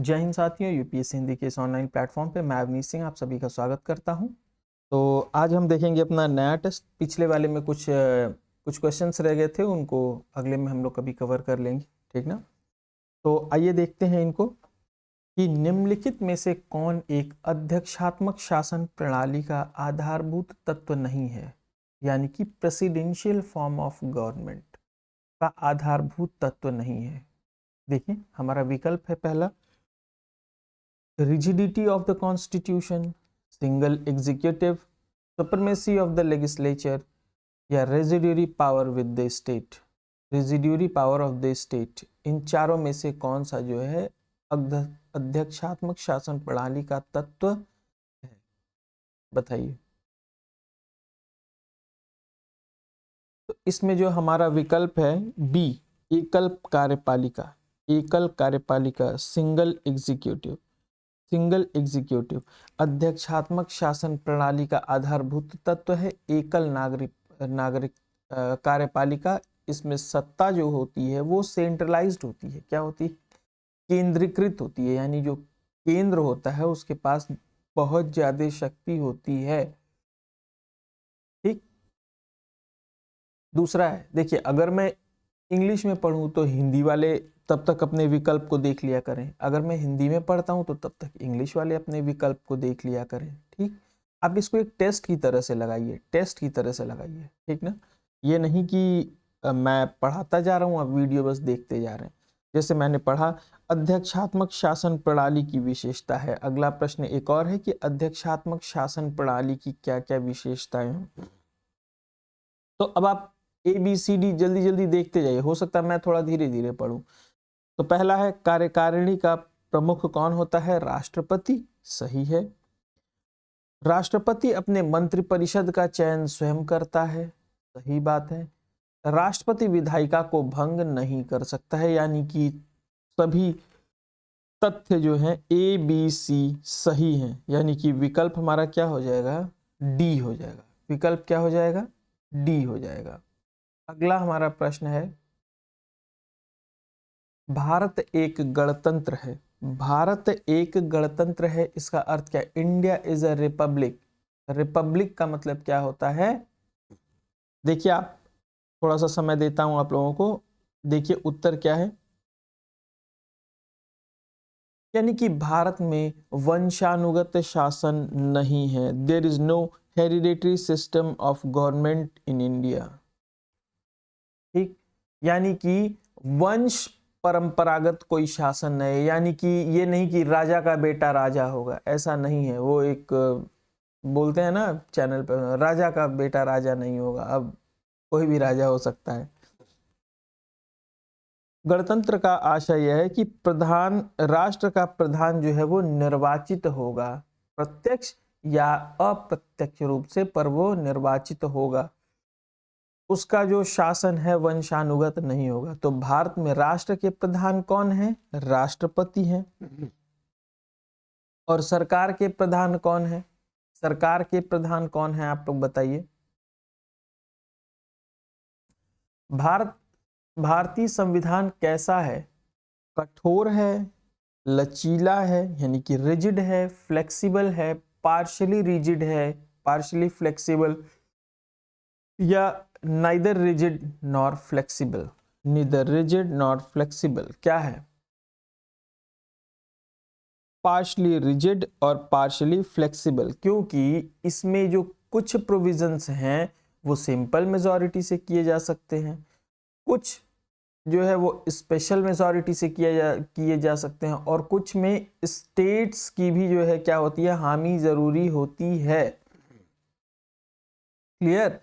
जय हिंद साथियों, यूपीएससी हिंदी के इस ऑनलाइन प्लेटफॉर्म पे मैं अवनीश सिंह आप सभी का स्वागत करता हूं। तो आज हम देखेंगे अपना नया टेस्ट। पिछले वाले में कुछ क्वेश्चंस रह गए थे, उनको अगले में हम लोग कभी कवर कर लेंगे, ठीक ना। तो आइए देखते हैं इनको कि निम्नलिखित में से कौन एक अध्यक्षात्मक शासन प्रणाली का आधारभूत तत्व नहीं है, यानी कि प्रेसिडेंशियल फॉर्म ऑफ गवर्नमेंट का आधारभूत तत्व नहीं है। देखिए हमारा विकल्प है पहला rigidity of the constitution, single executive, supremacy of the legislature या residuary power with the state, residuary power of the state, इन चारों में से कौन सा जो है अध्यक्षात्मक शासन प्रणाली का तत्व है, बताइए। तो इसमें जो हमारा विकल्प है बी, एकल कार्यपालिका, एकल कार्यपालिका, सिंगल एग्जीक्यूटिव अध्यक्षात्मक शासन प्रणाली का आधारभूत तत्व है एकल नागरिक कार्यपालिका। इसमें सत्ता जो होती है वो सेंट्रलाइज्ड होती है, क्या होती है, केंद्रीकृत होती है, यानी जो केंद्र होता है उसके पास बहुत ज्यादा शक्ति होती है, ठीक। दूसरा है, देखिए अगर मैं इंग्लिश में पढ़ूं तो हिंदी वाले तब तक अपने विकल्प को देख लिया करें, अगर मैं हिंदी में पढ़ता हूं तो तब तक इंग्लिश वाले अपने विकल्प को देख लिया करें, ठीक। आप इसको एक टेस्ट की तरह से लगाइए, टेस्ट की तरह से लगाइए, ठीक ना। ये नहीं कि मैं पढ़ाता जा रहा हूं, आप वीडियो बस देखते जा रहे हैं। जैसे मैंने पढ़ा अध्यक्षात्मक शासन प्रणाली की विशेषता है, अगला प्रश्न एक और है कि अध्यक्षात्मक शासन प्रणाली की क्या क्या विशेषताएं हैं। तो अब आप ABCD जल्दी जल्दी देखते जाइए, हो सकता है मैं थोड़ा धीरे धीरे पढ़ूं। तो पहला है कार्यकारिणी का प्रमुख कौन होता है, राष्ट्रपति, सही है। राष्ट्रपति अपने मंत्रिपरिषद का चयन स्वयं करता है, सही बात है। राष्ट्रपति विधायिका को भंग नहीं कर सकता है, यानी कि सभी तथ्य जो हैं ABC सही हैं, यानी कि विकल्प हमारा क्या हो जाएगा, डी हो जाएगा। विकल्प क्या हो जाएगा, डी हो जाएगा। अगला हमारा प्रश्न है, भारत एक गणतंत्र है, भारत एक गणतंत्र है, इसका अर्थ क्या है, India is a republic. Republic का मतलब क्या होता है, देखिए आप थोड़ा सा समय देता हूं आप लोगों को, देखिए उत्तर क्या है, यानी कि भारत में वंशानुगत शासन नहीं है, there is no hereditary system of government in India, ठीक। यानी कि वंश परंपरागत कोई शासन नहीं है, यानी कि ये नहीं कि राजा का बेटा राजा होगा, ऐसा नहीं है। वो एक बोलते हैं ना चैनल पर, राजा का बेटा राजा नहीं होगा, अब कोई भी राजा हो सकता है। गणतंत्र का आशय यह है कि राष्ट्र का प्रधान जो है वो निर्वाचित होगा, प्रत्यक्ष या अप्रत्यक्ष रूप से, पर वो निर्वाचित होगा, उसका जो शासन है वंशानुगत नहीं होगा। तो भारत में राष्ट्र के प्रधान कौन है, राष्ट्रपति हैं। और सरकार के प्रधान कौन है, सरकार के प्रधान कौन है, आप लोग बताइए। भारतीय संविधान कैसा है, कठोर है, लचीला है यानी कि रिजिड है, फ्लेक्सिबल है, पार्शियली रिजिड है, पार्शियली फ्लेक्सिबल, या neither rigid nor flexible, neither rigid nor flexible, क्या है, पार्शियली रिजिड और पार्शियली फ्लेक्सिबल, क्योंकि इसमें जो कुछ प्रोविजंस हैं वो सिंपल मेजॉरिटी से किए जा सकते हैं, कुछ जो है वो स्पेशल मेजॉरिटी से किए जा सकते हैं, और कुछ में स्टेट्स की भी जो है क्या होती है, हामी जरूरी होती है, क्लियर।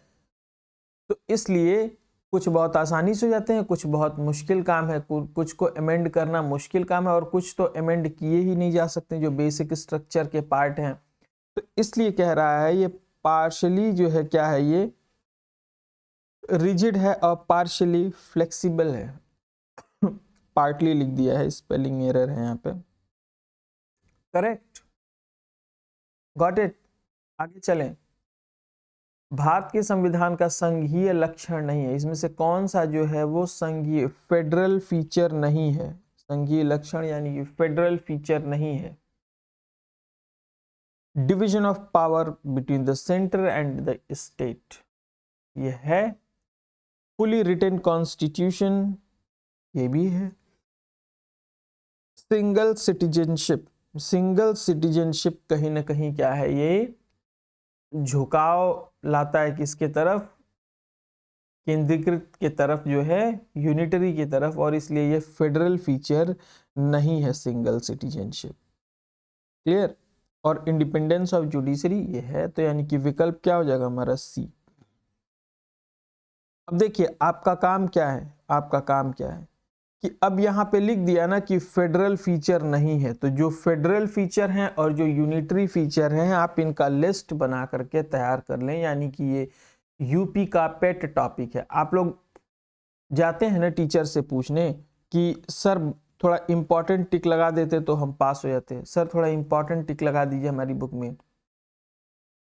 तो इसलिए कुछ बहुत आसानी से हो जाते हैं, कुछ बहुत मुश्किल काम है, कुछ को अमेंड करना मुश्किल काम है, और कुछ तो अमेंड किए ही नहीं जा सकते जो बेसिक स्ट्रक्चर के पार्ट हैं। तो इसलिए कह रहा है ये पार्शली जो है क्या है, ये रिजिड है और पार्शली फ्लेक्सिबल है। पार्टली लिख दिया है, स्पेलिंग एरर है यहाँ पे, करेक्ट, गॉट इट। आगे चलें, भारत के संविधान का संघीय लक्षण नहीं है, इसमें से कौन सा जो है वो संघीय फेडरल फीचर नहीं है, संघीय लक्षण यानी कि फेडरल फीचर नहीं है। Division of power between the centre and the state, यह है। फुली रिटन कॉन्स्टिट्यूशन, ये भी है। सिंगल सिटीजनशिप, सिंगल सिटीजनशिप कहीं ना कहीं क्या है, ये झुकाव लाता है किसके तरफ, केंद्रीकृत के तरफ जो है, यूनिटरी की तरफ, और इसलिए ये फेडरल फीचर नहीं है सिंगल सिटीजनशिप। क्लियर। और इंडिपेंडेंस ऑफ जुडिशरी ये है, तो यानी कि विकल्प क्या हो जाएगा हमारा सी। अब देखिए आपका काम क्या है, आपका काम क्या है कि अब यहाँ पे लिख दिया ना कि फेडरल फीचर नहीं है, तो जो फेडरल फीचर हैं और जो यूनिटरी फीचर हैं आप इनका लिस्ट बना करके तैयार कर लें, यानी कि ये यूपी का पेट टॉपिक है। आप लोग जाते हैं ना टीचर से पूछने कि सर थोड़ा इंपॉर्टेंट टिक लगा देते तो हम पास हो जाते, सर थोड़ा इंपॉर्टेंट टिक लगा दीजिए हमारी बुक में,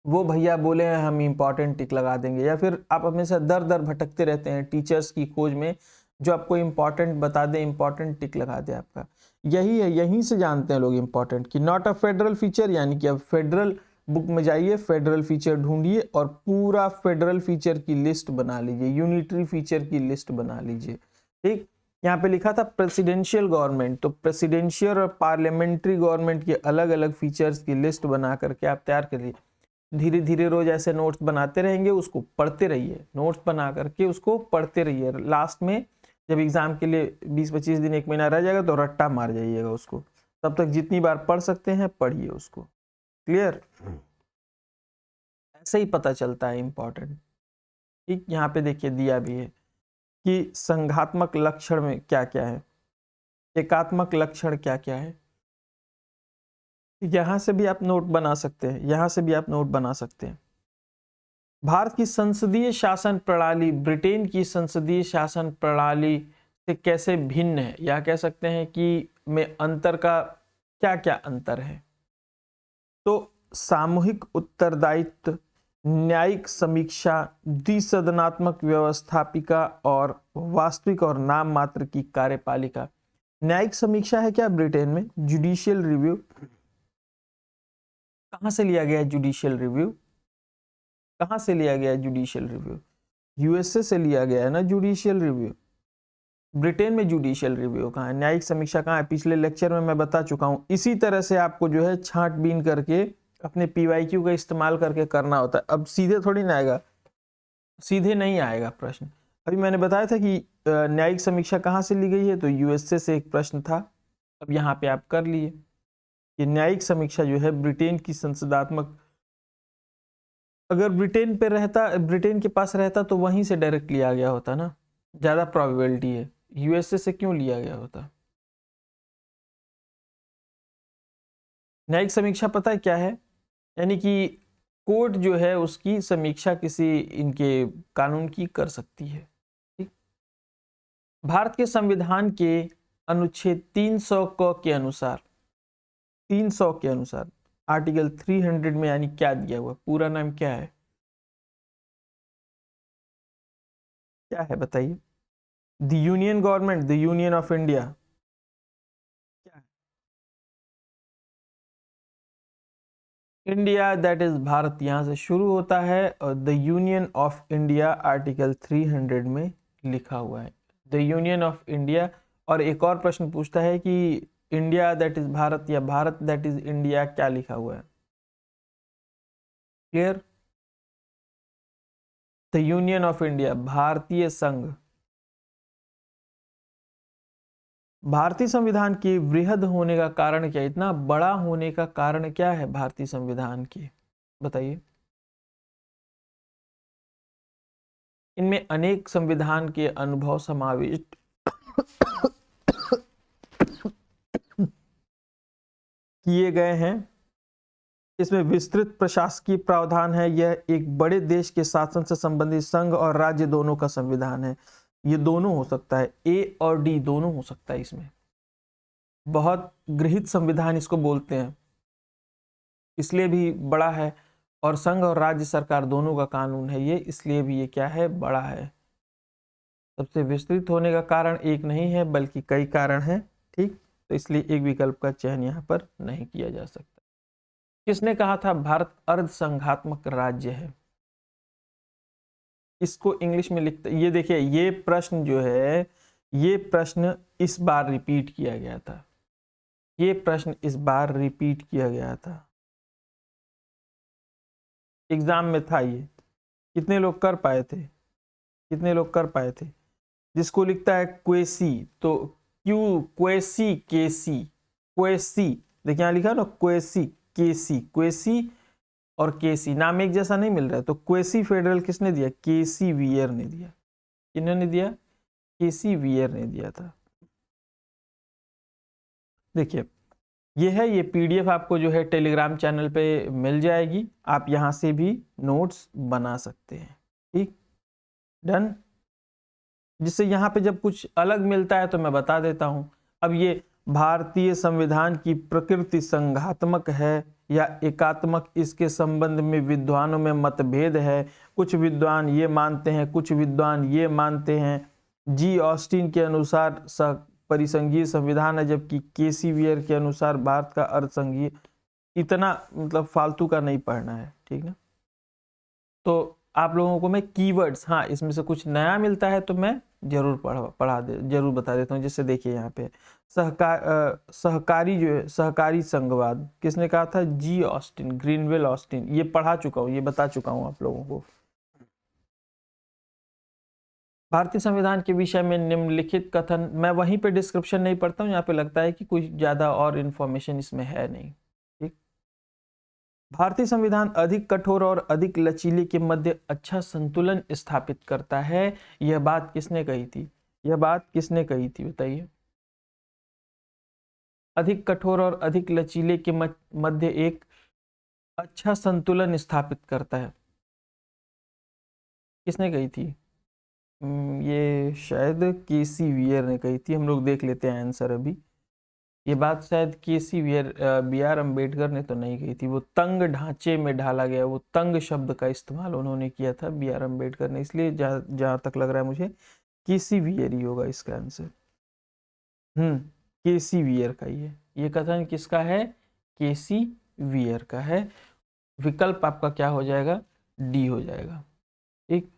वो भैया बोले हैं हम इंपॉर्टेंट टिक लगा देंगे, या फिर आप हमेशा दर दर भटकते रहते हैं टीचर्स की खोज में जो आपको इंपॉर्टेंट बता दे, इंपॉर्टेंट टिक लगा दे आपका। यही है, यहीं से जानते हैं लोग इंपॉर्टेंट कि नॉट अ फेडरल फीचर, यानी कि अब फेडरल बुक में जाइए, फेडरल फीचर ढूंढिए और पूरा फेडरल फीचर की लिस्ट बना लीजिए, यूनिटरी फीचर की लिस्ट बना लीजिए। ठीक, यहाँ पे लिखा था प्रेसिडेंशियल गवर्नमेंट, तो प्रेसिडेंशियल और पार्लियामेंट्री गवर्नमेंट के अलग अलग फीचर्स की लिस्ट बना करके आप तैयार करिए। धीरे धीरे रोज ऐसे नोट्स बनाते रहेंगे, उसको पढ़ते रहिए, नोट्स बना करके उसको पढ़ते रहिए। लास्ट में जब एग्जाम के लिए 20-25 दिन 1 महीना रह जाएगा तो रट्टा मार जाइएगा उसको, तब तक जितनी बार पढ़ सकते हैं पढ़िए उसको। क्लियर। ऐसे ही पता चलता है इंपॉर्टेंट। ठीक, यहाँ पे देखिए दिया भी है कि संघात्मक लक्षण में क्या क्या है, एकात्मक लक्षण क्या क्या है। यहां से भी आप नोट बना सकते हैं, यहां से भी आप नोट बना सकते हैं। भारत की संसदीय शासन प्रणाली ब्रिटेन की संसदीय शासन प्रणाली से कैसे भिन्न है, या कह सकते हैं कि में अंतर का क्या क्या अंतर है। तो सामूहिक उत्तरदायित्व, न्यायिक समीक्षा, द्विसदनात्मक व्यवस्थापिका और वास्तविक और नाम मात्र की कार्यपालिका। न्यायिक समीक्षा है क्या ब्रिटेन में, जुडिशियल रिव्यू। कहां से लिया गया है जुडिशियल रिव्यू, कहां से लिया गया है जुडिशियल रिव्यू, यूएसए से लिया गया है ना जुडिशियल रिव्यू। ब्रिटेन में जुडिशियल रिव्यू कहाँ है, न्यायिक समीक्षा कहाँ है, पिछले लेक्चर में मैं बता चुका हूं। इसी तरह से आपको जो है छांटबीन करके अपने पीवाईक्यू का इस्तेमाल करके करना होता है। अब सीधे थोड़ी ना आएगा, सीधे नहीं आएगा प्रश्न। अभी मैंने बताया था कि न्यायिक समीक्षा कहाँ से ली गई है, तो यूएसए से एक प्रश्न था। अब यहाँ पे आप कर लिए कि न्यायिक समीक्षा जो है ब्रिटेन की संसदात्मक, अगर ब्रिटेन पे रहता, ब्रिटेन के पास रहता तो वहीं से डायरेक्ट लिया गया होता ना, ज्यादा प्रोबेबिलिटी है। यूएसए से क्यों लिया गया होता। न्यायिक समीक्षा पता है क्या है, यानी कि कोर्ट जो है उसकी समीक्षा किसी इनके कानून की कर सकती है। ठीक, भारत के संविधान के अनुच्छेद 300 के अनुसार, 300 के अनुसार आर्टिकल 300 में यानी क्या दिया हुआ, पूरा नाम क्या है, क्या है बताइए। The union government, the union of India, क्या है, इंडिया दैट इज भारत, यहां से शुरू होता है, और the union of India article 300 में लिखा हुआ है, द यूनियन ऑफ इंडिया। और एक और प्रश्न पूछता है कि इंडिया दैट इज भारत या भारत दैट इज इंडिया, क्या लिखा हुआ है। Clear. The union of India, भारतीय संघ। भारतीय संविधान के वृहद होने का कारण क्या, इतना बड़ा होने का कारण क्या है भारतीय संविधान के, बताइए। इनमें अनेक संविधान के अनुभव समाविष्ट किए गए हैं। इसमें विस्तृत प्रशासकीय प्रावधान है। यह एक बड़े देश के शासन से संबंधित संघ और राज्य दोनों का संविधान है। ये दोनों हो सकता है, ए और डी दोनों हो सकता है इसमें। बहुत गृहीत संविधान इसको बोलते हैं, इसलिए भी बड़ा है। और संघ और राज्य सरकार दोनों का कानून है ये, इसलिए भी ये क्या है, बड़ा है। सबसे विस्तृत होने का कारण एक नहीं है बल्कि कई कारण हैं। ठीक, तो इसलिए एक विकल्प का चयन यहाँ पर नहीं किया जा सकता। किसने कहा था भारत अर्ध संघात्मक राज्य है? इसको इंग्लिश में लिखते, ये देखिए ये प्रश्न जो है, ये प्रश्न इस बार रिपीट किया गया था, ये प्रश्न इस बार रिपीट किया गया था, एग्जाम में था ये। कितने लोग कर पाए थे, कितने लोग कर पाए थे? जिसको लिखता है क्वेसी, तो क्यू क्वेसी केसी, क्वेसी, देखिए यहाँ लिखा है ना क्वेसी केसी, क्वेसी और केसी नाम एक जैसा नहीं मिल रहा है, तो क्वेसी फेडरल किसने दिया? केसी वियर ने दिया। किन्होंने दिया? केसी वियर ने दिया था। देखिए ये है, ये पीडीएफ आपको जो है टेलीग्राम चैनल पे मिल जाएगी, आप यहाँ से भी नोट्स बना सकते हैं। ठीक, डन। जिससे यहाँ पे जब कुछ अलग मिलता है तो मैं बता देता हूँ। अब ये भारतीय संविधान की प्रकृति संघात्मक है या एकात्मक, इसके संबंध में विद्वानों में मतभेद है। कुछ विद्वान ये मानते हैं, कुछ विद्वान ये मानते हैं। जी ऑस्टिन के अनुसार परिसंघीय संविधान है, जबकि केसी वियर के अनुसार भारत का अर्धसंघीय। इतना मतलब फालतू का नहीं पढ़ना है, ठीक है। तो आप लोगों को मैं कीवर्ड्स, हाँ इसमें से कुछ नया मिलता है तो मैं जरूर जरूर बता देता हूँ। जैसे देखिए यहाँ पे सहकारी जो है, सहकारी संघवाद किसने कहा था? जी ऑस्टिन, ग्रीनवेल ऑस्टिन। ये पढ़ा चुका हूँ, ये बता चुका हूँ आप लोगों को। भारतीय संविधान के विषय में निम्नलिखित कथन, मैं वहीं पे डिस्क्रिप्शन नहीं पढ़ता हूँ, यहाँ पे लगता है कि कुछ ज्यादा और इन्फॉर्मेशन इसमें है नहीं। ठीक, भारतीय संविधान अधिक कठोर और अधिक लचीले के मध्य अच्छा संतुलन स्थापित करता है। यह बात किसने कही थी? यह बात किसने कही थी बताइए? अधिक कठोर और अधिक लचीले के मध्य एक अच्छा संतुलन स्थापित करता है, किसने कही थी? ये शायद केसी वियर ने कही थी। हम लोग देख लेते हैं आंसर अभी। ये बात शायद केसी वियर, बी आर अम्बेडकर ने तो नहीं कही थी। वो तंग ढांचे में ढाला गया, वो तंग शब्द का इस्तेमाल उन्होंने किया था, बी आर अम्बेडकर ने। इसलिए जहां तक लग रहा है मुझे केसी वियर ही होगा इसका आंसर। केसी वियर का ये कथन किसका है? केसी वियर का है। विकल्प आपका क्या हो जाएगा? डी हो जाएगा। ठीक,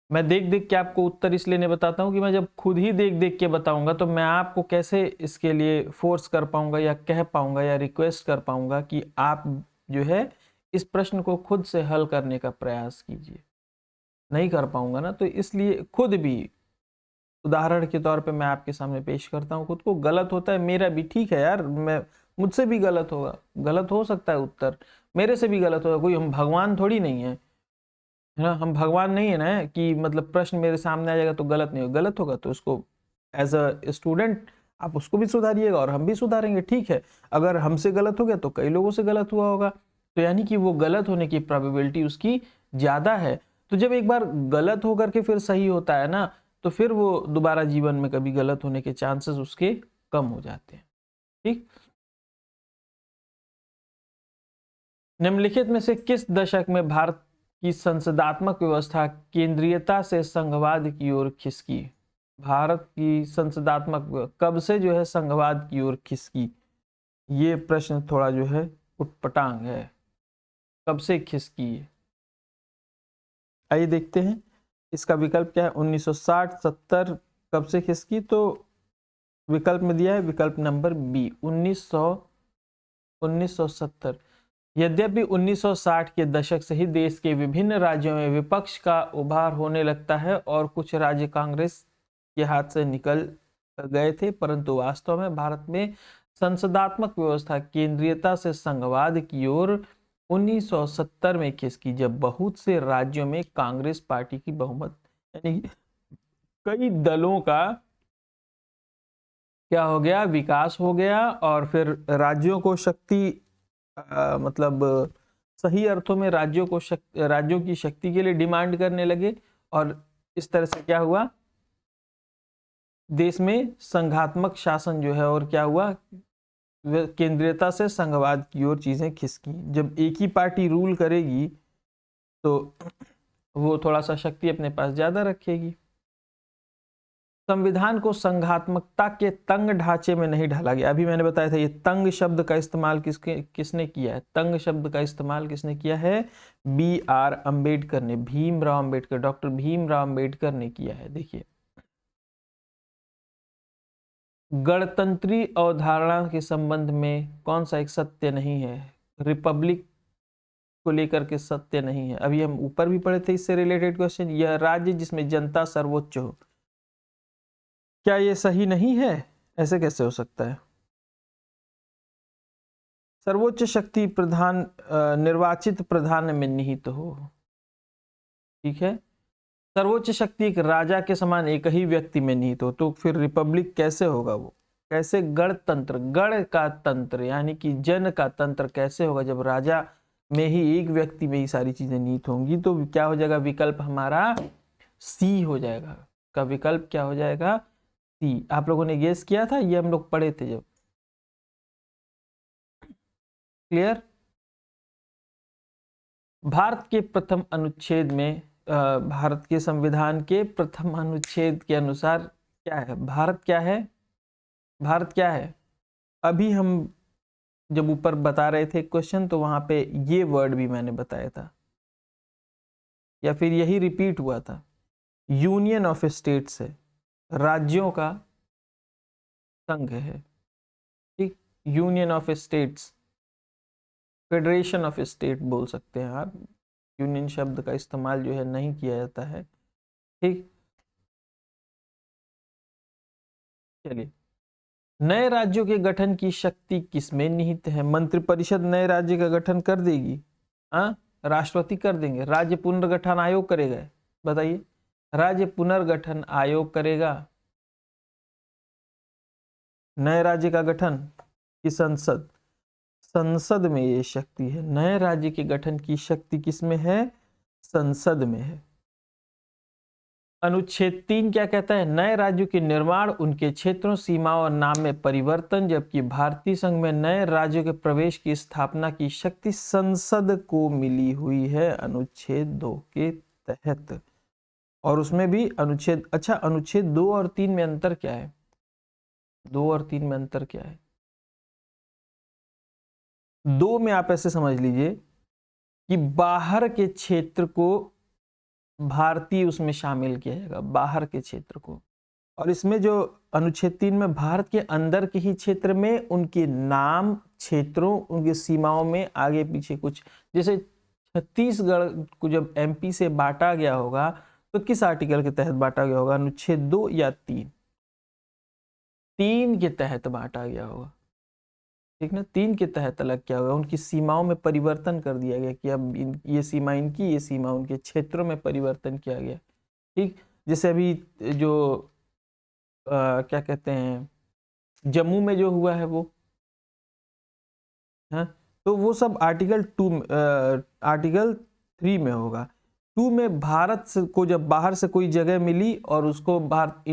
मैं देख देख के आपको उत्तर इसलिए नहीं बताता हूं कि मैं जब खुद ही देख देख के बताऊंगा तो मैं आपको कैसे इसके लिए फोर्स कर पाऊंगा या कह पाऊंगा या रिक्वेस्ट कर पाऊंगा कि आप जो है इस प्रश्न को खुद से हल करने का प्रयास कीजिए। नहीं कर पाऊंगा ना, तो इसलिए खुद भी उदाहरण के तौर पे मैं आपके सामने पेश करता हूँ खुद को। गलत होता है मेरा भी, ठीक है यार, मैं मुझसे भी गलत होगा, गलत हो सकता है उत्तर, मेरे से भी गलत होगा। कोई हम भगवान थोड़ी नहीं है ना, हम भगवान नहीं है ना कि मतलब प्रश्न मेरे सामने आ जाएगा तो गलत नहीं होगा। गलत होगा तो उसको एज अ स्टूडेंट आप उसको भी सुधारिएगा और हम भी सुधारेंगे। ठीक है, अगर हमसे गलत हो गया तो कई लोगों से गलत हुआ होगा, तो यानी कि वो गलत होने की प्रोबेबिलिटी उसकी ज्यादा है। तो जब एक बार गलत होकर के फिर सही होता है ना, तो फिर वो दोबारा जीवन में कभी गलत होने के चांसेस उसके कम हो जाते हैं। ठीक, निम्नलिखित में से किस दशक में भारत की संसदात्मक व्यवस्था केंद्रीयता से संघवाद की ओर खिसकी? भारत की संसदात्मक कब से जो है संघवाद की ओर खिसकी? ये प्रश्न थोड़ा जो है उटपटांग है, कब से खिसकी है? आइए देखते हैं इसका विकल्प क्या है। 1960, 70 कब से खिसकी? तो विकल्प में दिया है विकल्प नंबर बी 1970। यद्यपि 1960 के दशक से ही देश के विभिन्न राज्यों में विपक्ष का उभार होने लगता है और कुछ राज्य कांग्रेस के हाथ से निकल गए थे, परंतु वास्तव में भारत में संसदात्मक व्यवस्था केंद्रीयता से संघवाद की ओर 1970 में खिसकी, जब बहुत से राज्यों में कांग्रेस पार्टी की बहुमत, यानी कई दलों का क्या हो गया? विकास हो गया और फिर राज्यों को शक्ति मतलब सही अर्थों में राज्यों की शक्ति के लिए डिमांड करने लगे और इस तरह से क्या हुआ? देश में संघात्मक शासन जो है, और क्या हुआ? केंद्रीयता से संघवाद की ओर चीजें खिसकी। जब एक ही पार्टी रूल करेगी तो वो थोड़ा सा शक्ति अपने पास ज्यादा रखेगी। संविधान को संघात्मकता के तंग ढांचे में नहीं ढाला गया। अभी मैंने बताया था ये तंग शब्द का इस्तेमाल किसने किया है? तंग शब्द का इस्तेमाल किसने किया है? B.R. अम्बेडकर ने, भीमराव अम्बेडकर, डॉक्टर भीमराव अम्बेडकर ने किया है। देखिए, गणतंत्री अवधारणा के संबंध में कौन सा एक सत्य नहीं है? रिपब्लिक को लेकर के सत्य नहीं है। अभी हम ऊपर भी पढ़े थे इससे रिलेटेड क्वेश्चन, यह राज्य जिसमें जनता सर्वोच्च हो, क्या ये सही नहीं है? ऐसे कैसे हो सकता है? सर्वोच्च शक्ति प्रधान निर्वाचित प्रधान में निहित हो। ठीक है, सर्वोच्च शक्ति एक राजा के समान एक ही व्यक्ति में निहित हो, तो फिर रिपब्लिक कैसे होगा? वो कैसे? गणतंत्र, गण का तंत्र यानी कि जन का तंत्र कैसे होगा जब राजा में ही, एक व्यक्ति में ही सारी चीजें निहित होंगी? तो क्या हो जाएगा? विकल्प हमारा सी हो जाएगा। का विकल्प क्या हो जाएगा? सी। आप लोगों ने गेस किया था, ये हम लोग पढ़े थे जब। क्लियर? भारत के प्रथम अनुच्छेद में, भारत के संविधान के प्रथम अनुच्छेद के अनुसार क्या है? भारत क्या है? भारत क्या है? अभी हम जब ऊपर बता रहे थे क्वेश्चन, तो वहां पे ये वर्ड भी मैंने बताया था, या फिर यही रिपीट हुआ था। यूनियन ऑफ स्टेट्स है, राज्यों का संघ है। ठीक, union of states, federation of state बोल सकते हैं आप। यूनियन शब्द का इस्तेमाल जो है नहीं किया जाता है। ठीक, चलिए, नए राज्यों के गठन की शक्ति किसमें निहित है? मंत्रिपरिषद नए राज्य का गठन कर देगी? हाँ, राष्ट्रपति कर देंगे? राज्य पुनर्गठन आयोग करेगा? बताइए, राज्य पुनर्गठन आयोग करेगा नए राज्य का गठन की संसद? संसद में ये शक्ति है। नए राज्य के गठन की शक्ति किसमें है? संसद में है। अनुच्छेद 3 क्या कहता है? नए राज्यों के निर्माण, उनके क्षेत्रों, सीमाओं और नाम में परिवर्तन, जबकि भारतीय संघ में नए राज्यों के प्रवेश की स्थापना की शक्ति संसद को मिली हुई है अनुच्छेद 2 के तहत। और उसमें भी अनुच्छेद, अच्छा, अनुच्छेद 2 और 3 में अंतर क्या है? 2 और 3 में अंतर क्या है? 2 में आप ऐसे समझ लीजिए कि बाहर के क्षेत्र को भारतीय उसमें शामिल किया जाएगा, बाहर के क्षेत्र को। और इसमें जो अनुच्छेद 3 में भारत के अंदर के ही क्षेत्र में उनके नाम, क्षेत्रों, उनकी सीमाओं में आगे पीछे कुछ, जैसे छत्तीसगढ़ को जब एमपी से बांटा गया होगा तो किस आर्टिकल के तहत बांटा गया होगा? अनुच्छेद 2 या 3? 3 के तहत बांटा गया होगा। ठीक ना, 3 के तहत अलग किया होगा, उनकी सीमाओं में परिवर्तन कर दिया गया कि अब ये सीमा इनकी, ये सीमा उनके, क्षेत्रों में परिवर्तन किया गया। ठीक, जैसे अभी जो क्या कहते हैं, जम्मू में जो हुआ है वो, है, तो वो सब आर्टिकल 2, आर्टिकल 3 में होगा। 2 में भारत से को जब बाहर से कोई जगह मिली और उसको भारत,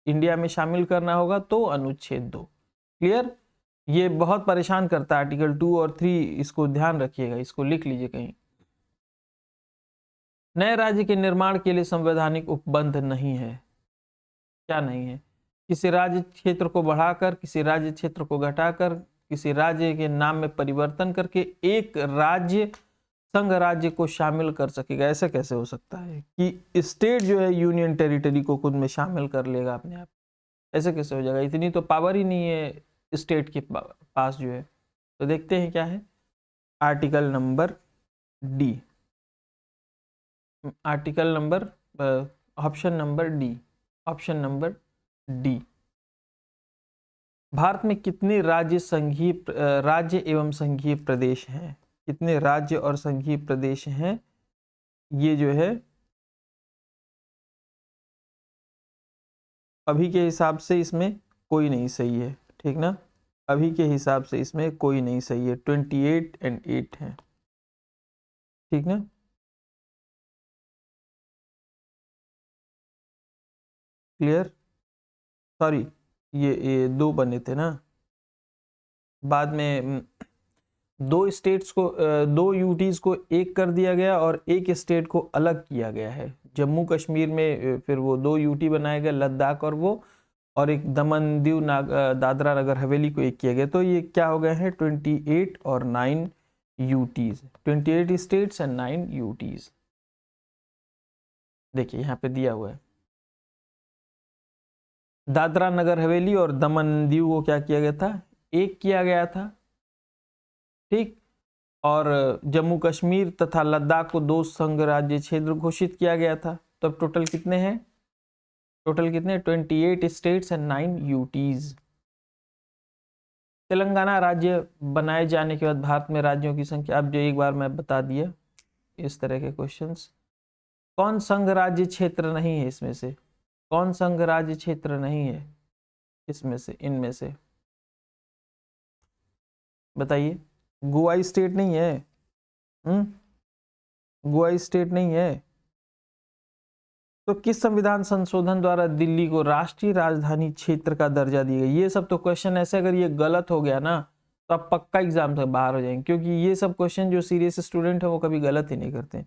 इंडिया में शामिल करना होगा, तो अनुच्छेद 2। क्लियर? ये बहुत परेशान करता है आर्टिकल 2 और 3, इसको ध्यान रखिएगा, इसको लिख लीजिए कहीं। नए राज्य के निर्माण के लिए संवैधानिक उपबंध नहीं है। क्या नहीं है? किसी राज्य क्षेत्र को बढ़ाकर, किसी राज्य क्षेत्र को घटाकर, किसी राज्य के नाम में परिवर्तन करके एक राज्य संघ राज्य को शामिल कर सकेगा। ऐसा कैसे हो सकता है कि स्टेट जो है यूनियन टेरिटरी को खुद में शामिल कर लेगा अपने आप? ऐसे कैसे हो जाएगा? इतनी तो पावर ही नहीं है स्टेट के पास जो है। तो देखते हैं क्या है, article number D, article number, option number D, option number D. Bharat में कितने राज्य एवं संघीय प्रदेश हैं? कितने राज्य और संघीय प्रदेश हैं? ये जो है अभी के हिसाब से इसमें कोई नहीं सही है। ठीक ना, अभी के हिसाब से इसमें कोई नहीं सही है। 28 और 8 है। ठीक ना, क्लियर? सॉरी, ये 2 बने थे ना, बाद में 2 स्टेट्स को, 2 यूटीज को एक कर दिया गया और एक स्टेट को अलग किया गया है। जम्मू कश्मीर में फिर वो 2 यूटी बनाए गए, लद्दाख और वो, और एक दमन दीव दादरा नगर हवेली को एक किया गया। तो ये क्या हो गए हैं 28 और 9 यूटीज, 28 स्टेट्स एंड 9 यूटीज। देखिए यहाँ पे दिया हुआ है दादरा नगर हवेली और दमन दीव को क्या किया गया था, एक किया गया था, ठीक। और जम्मू कश्मीर तथा लद्दाख को 2 संघ राज्य क्षेत्र घोषित किया गया था। तो अब टोटल कितने हैं, टोटल कितने 28 स्टेट्स एंड 9 यूटीज। तेलंगाना राज्य बनाए जाने के बाद भारत में राज्यों की संख्या, अब जो एक बार मैं बता दिया इस तरह के क्वेश्चंस। कौन संघ राज्य क्षेत्र नहीं है इसमें से, कौन संघ राज्य क्षेत्र नहीं है इसमें से, इनमें से बताइए। गोवा स्टेट नहीं है, गोवा स्टेट नहीं है। तो किस संविधान संशोधन द्वारा दिल्ली को राष्ट्रीय राजधानी क्षेत्र का दर्जा दिया गया। ये सब तो क्वेश्चन ऐसे, अगर ये गलत हो गया ना तो आप पक्का एग्जाम से बाहर हो जाएंगे, क्योंकि ये सब क्वेश्चन जो सीरियस स्टूडेंट है वो कभी गलत ही नहीं करते।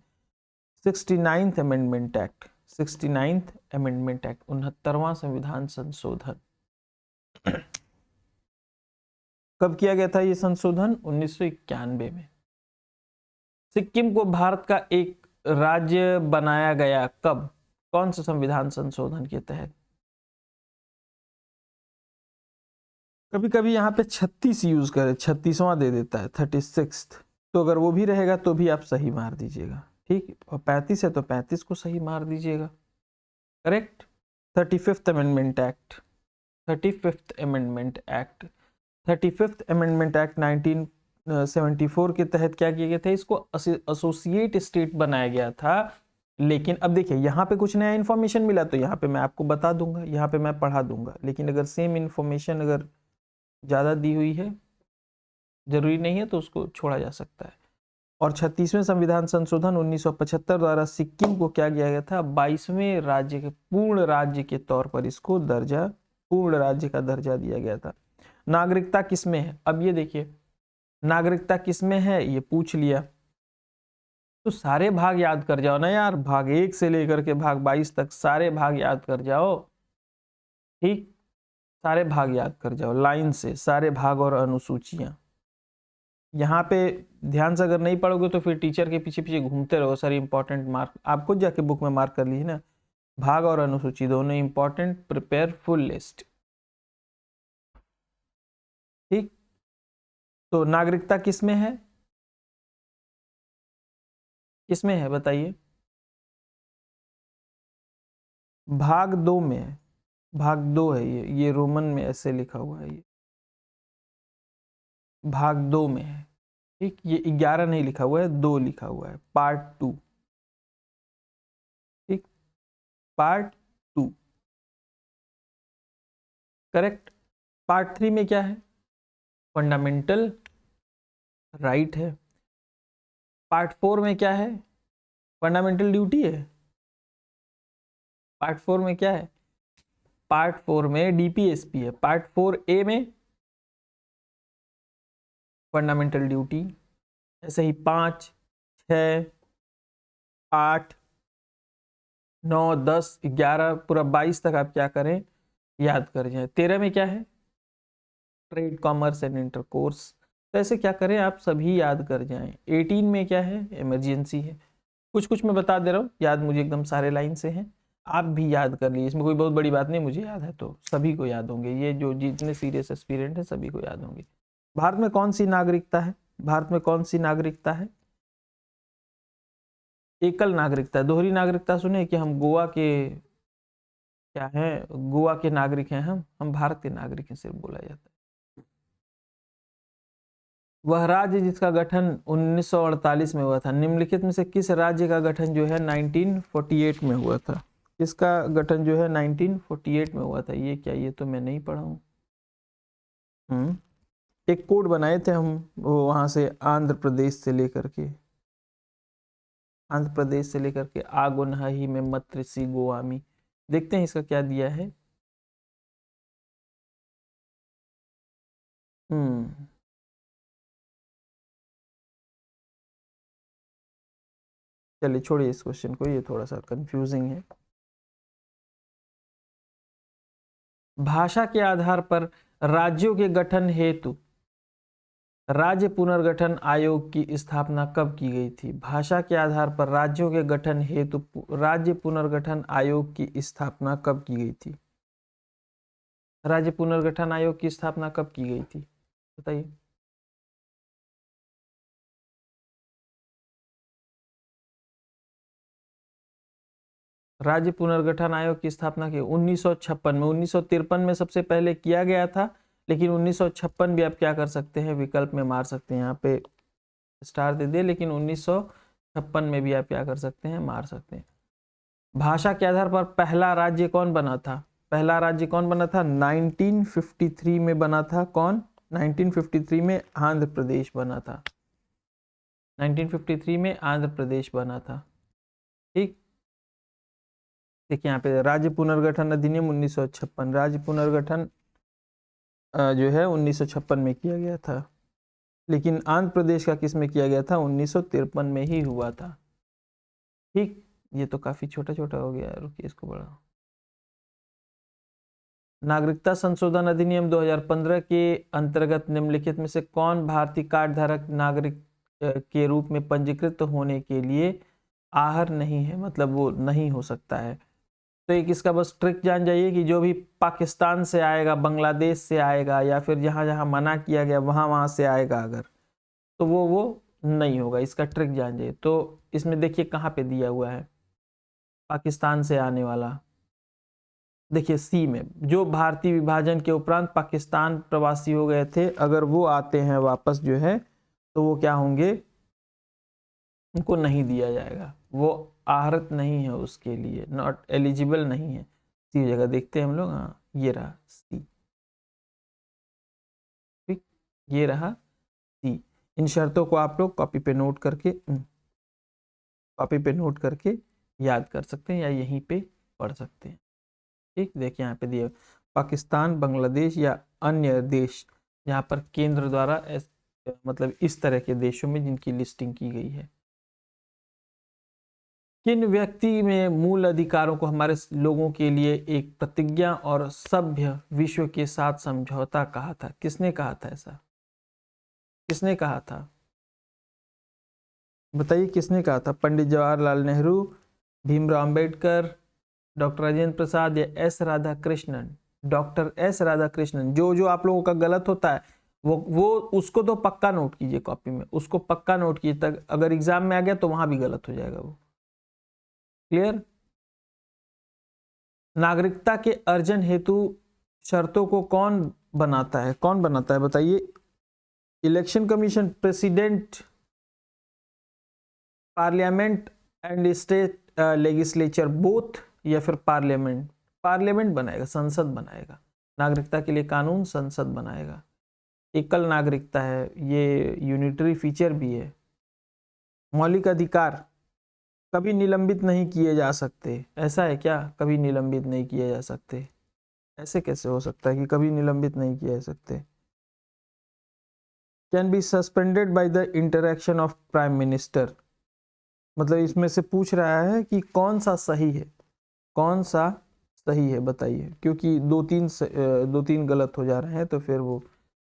69th amendment act, 69th amendment act 69वां संविधान संशोधन कब किया गया था ये संशोधन, 1991 में। सिक्किम को भारत का एक राज्य बनाया गया कब, कौन से संविधान संशोधन के तहत। कभी कभी यहाँ पे 36 यूज करे, 36वां दे देता है 36, तो अगर वो भी रहेगा तो भी आप सही मार दीजिएगा, ठीक। और 35 है तो 35 को सही मार दीजिएगा, correct. 35th amendment act, 35th amendment act, 35th amendment act 1974 के तहत क्या किया गया था, इसको एसोसिएट स्टेट बनाया गया था। लेकिन अब देखिए यहाँ पे कुछ नया इन्फॉर्मेशन मिला तो यहाँ पे मैं आपको बता दूंगा, यहाँ पे मैं पढ़ा दूंगा, लेकिन अगर सेम इन्फॉर्मेशन अगर ज़्यादा दी हुई है, जरूरी नहीं है, तो उसको छोड़ा जा सकता है। और 36वें संविधान संशोधन 1975 द्वारा सिक्किम को क्या किया गया था, 22वें राज्य के पूर्ण राज्य के तौर पर इसको दर्जा, पूर्ण राज्य का दर्जा दिया गया था। नागरिकता किसमें है, अब ये देखिए नागरिकता किसमें है ये पूछ लिया, तो सारे भाग याद कर जाओ ना यार, भाग 1 से लेकर के भाग 22 तक सारे भाग याद कर जाओ, ठीक। सारे भाग याद कर जाओ लाइन से, सारे भाग और अनुसूचियां। यहाँ पे ध्यान से अगर नहीं पढ़ोगे तो फिर टीचर के पीछे पीछे घूमते रहो, सारी इंपॉर्टेंट मार्क आप खुद जाके बुक में मार्क कर लीजिए ना, भाग और अनुसूची दोनों इंपॉर्टेंट, प्रिपेयर फुल लिस्ट, ठीक। तो नागरिकता किसमें है, किसमें है बताइए, भाग 2 में है, भाग 2 है, ये रोमन में ऐसे लिखा हुआ है, ये भाग 2 में है, ठीक। ये 11 नहीं लिखा हुआ है, 2 लिखा हुआ है, पार्ट 2, ठीक, पार्ट 2, करेक्ट। पार्ट 3 में क्या है, फंडामेंटल राइट है। पार्ट 4 में क्या है, फंडामेंटल ड्यूटी है। पार्ट 4 में क्या है, पार्ट 4 में डीपीएसपी है। पार्ट 4A में फंडामेंटल ड्यूटी, ऐसे ही 5, 6, 8, 9, 10, 11 पूरा 22 तक आप क्या करें, याद कर जाए। 13 में क्या है, ट्रेड, कॉमर्स एंड इंटरकोर्स, तो ऐसे क्या करें आप सभी याद कर जाएं। 18 में क्या है, इमरजेंसी है। कुछ कुछ मैं बता दे रहा हूँ, याद मुझे एकदम सारे लाइन से हैं, आप भी याद कर लीजिए, इसमें कोई बहुत बड़ी बात नहीं, मुझे याद है तो सभी को याद होंगे, ये जो जितने सीरियस एस्पिरेंट हैं सभी को याद होंगे। भारत में कौन सी नागरिकता है, भारत में कौन सी नागरिकता है, एकल नागरिकता, दोहरी नागरिकता सुने कि हम गोवा के क्या हैं, गोवा के नागरिक हैं, हम भारत के नागरिक हैं सिर्फ बोला जाता है। वह राज्य जिसका गठन 1948 में हुआ था, निम्नलिखित में से किस राज्य का गठन जो है 1948 में हुआ था, किसका गठन जो है 1948 में हुआ था, ये क्या, ये तो मैं नहीं पढ़ा हूँ। एक कोड बनाए थे हम, वो वहां से आंध्र प्रदेश से लेकर के, आंध्र प्रदेश से लेकर के आगोनहाही में मत्रिसी गोवामी, देखते हैं इसका क्या दिया है। चलिए छोड़िए इस क्वेश्चन को, ये थोड़ा सा कंफ्यूजिंग है। भाषा के आधार पर राज्यों के गठन हेतु राज्य पुनर्गठन आयोग की स्थापना कब की गई थी? भाषा के आधार पर राज्यों के गठन हेतु राज्य पुनर्गठन आयोग की स्थापना कब की गई थी? राज्य पुनर्गठन आयोग की स्थापना कब की गई थी, बताइए। राज्य पुनर्गठन आयोग की स्थापना की 1956 में। 1953 में सबसे पहले किया गया था, लेकिन 1956 भी आप क्या कर सकते हैं, विकल्प में मार सकते हैं, यहाँ पे स्टार दे दे, लेकिन 1956 में भी आप क्या कर सकते हैं, मार सकते हैं। भाषा के आधार पर पहला राज्य कौन बना था? पहला राज्य कौन बना था? 1953 में बना था। कौन? 1953 में आंध्र प्रदेश बना था। 1953 में आंध्र प्रदेश बना था। ठीक, देखिए यहाँ पे राज्य पुनर्गठन अधिनियम 1956, राज्य पुनर्गठन जो है 1956 में किया गया था, लेकिन आंध्र प्रदेश का किस में किया गया था? 1953 में ही हुआ था। ठीक, ये तो काफी छोटा छोटा हो गया, रुकिए इसको बढ़ाओ। नागरिकता संशोधन अधिनियम 2015 के अंतर्गत निम्नलिखित में से कौन भारतीय कार्ड धारक नागरिक के रूप में पंजीकृत होने के लिए आहर नहीं है, मतलब वो नहीं हो सकता है? तो एक इसका बस ट्रिक जान जाइए कि जो भी पाकिस्तान से आएगा, बांग्लादेश से आएगा, या फिर जहां जहां मना किया गया वहां से आएगा अगर, तो वो नहीं होगा। इसका ट्रिक जान जाइए। तो इसमें देखिए कहाँ पे दिया हुआ है पाकिस्तान से आने वाला, देखिए सी में, जो भारतीय विभाजन के उपरांत पाकिस्तान प्रवासी हो गए थे, अगर वो आते हैं वापस जो है, तो वो क्या होंगे, उनको नहीं दिया जाएगा, वो आहरत नहीं है, उसके लिए नॉट एलिजिबल नहीं है। सी जगह देखते हैं हम लोग, हाँ ये रहा सी। ठीक, ये रहा सी। इन शर्तों को आप लोग कॉपी पे नोट करके याद कर सकते हैं, या यहीं पे पढ़ सकते हैं। ठीक, देखिए यहाँ पे दिए पाकिस्तान, बांग्लादेश या अन्य देश यहाँ पर केंद्र द्वारा मतलब इस तरह के देशों में जिनकी लिस्टिंग की गई है। किन व्यक्ति में मूल अधिकारों को हमारे लोगों के लिए एक प्रतिज्ञा और सभ्य विश्व के साथ समझौता कहा था? किसने कहा था ऐसा? किसने कहा था, बताइए किसने कहा था? पंडित जवाहरलाल नेहरू, भीमराव अंबेडकर, डॉक्टर राजेंद्र प्रसाद या S Radhakrishnan? Doctor S Radhakrishnan. जो जो आप लोगों का गलत होता है वो उसको तो पक्का नोट कीजिए कॉपी में, उसको पक्का नोट कीजिए, तक अगर एग्जाम में आ गया तो वहां भी गलत हो जाएगा वो। क्लियर? नागरिकता के अर्जन हेतु शर्तों को कौन बनाता है? कौन बनाता है बताइए? Election commission, president, parliament and state legislature both, या फिर पार्लियामेंट? पार्लियामेंट बनाएगा, संसद बनाएगा। नागरिकता के लिए कानून संसद बनाएगा। एकल नागरिकता है, ये यूनिटरी फीचर भी है। मौलिक अधिकार कभी निलंबित नहीं किए जा सकते, ऐसा है क्या? कभी निलंबित नहीं किए जा सकते, ऐसे कैसे हो सकता है कि कभी निलंबित नहीं किए जा सकते? Can be suspended by the interaction of prime minister, मतलब इसमें से पूछ रहा है कि कौन सा सही है, कौन सा सही है बताइए, क्योंकि दो तीन गलत हो जा रहे हैं, तो फिर वो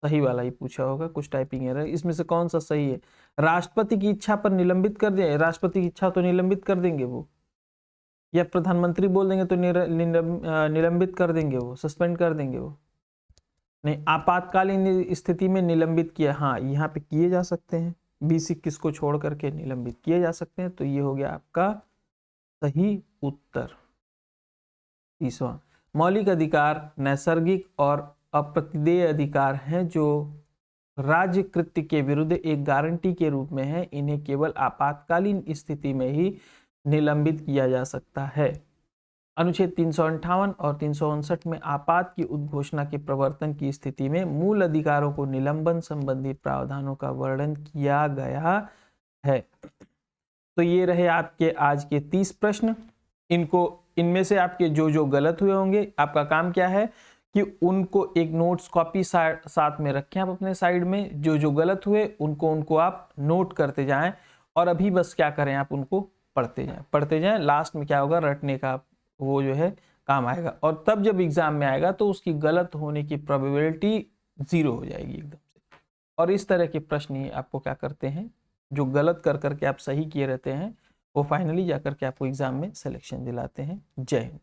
सही वाला ही पूछा होगा, कुछ टाइपिंग एरर। इसमें से कौन सा सही है? राष्ट्रपति की इच्छा पर निलंबित कर दिया, राष्ट्रपति की इच्छा तो निलंबित कर देंगे वो, या प्रधानमंत्री बोल देंगे तो निलंबित कर देंगे वो, सस्पेंड कर देंगे वो? नहीं, आपातकालीन स्थिति में निलंबित किया, हाँ यहाँ पे किए जा सकते हैं, 20-21 को छोड़ करके निलंबित किए जा सकते हैं। तो ये हो गया आपका सही उत्तर। तीसरा, मौलिक अधिकार नैसर्गिक और अप्रतिदेय अधिकार हैं जो राज्य कृत्य के विरुद्ध एक गारंटी के रूप में है। इन्हें केवल आपातकालीन स्थिति में ही निलंबित किया जा सकता है। अनुच्छेद 358 और 359 में आपात की उद्घोषणा के प्रवर्तन की स्थिति में मूल अधिकारों को निलंबन संबंधी प्रावधानों का वर्णन किया गया है। तो ये रहे आपके आज के 30 प्रश्न। इनमें से आपके जो जो गलत हुए होंगे, आपका काम क्या है कि उनको एक नोट्स कॉपी साथ में रखें आप अपने साइड में। जो जो गलत हुए उनको आप नोट करते जाएं, और अभी बस क्या करें, आप उनको पढ़ते जाएं, लास्ट में क्या होगा, रटने का वो जो है काम आएगा, और तब जब एग्जाम में आएगा तो उसकी गलत होने की प्रोबेबिलिटी 0 हो जाएगी एकदम से। और इस तरह के प्रश्न ही आपको क्या करते हैं, जो गलत कर करके आप सही किए रहते हैं, वो फाइनली जाकर के आपको एग्जाम में सिलेक्शन दिलाते हैं। जय हिंद।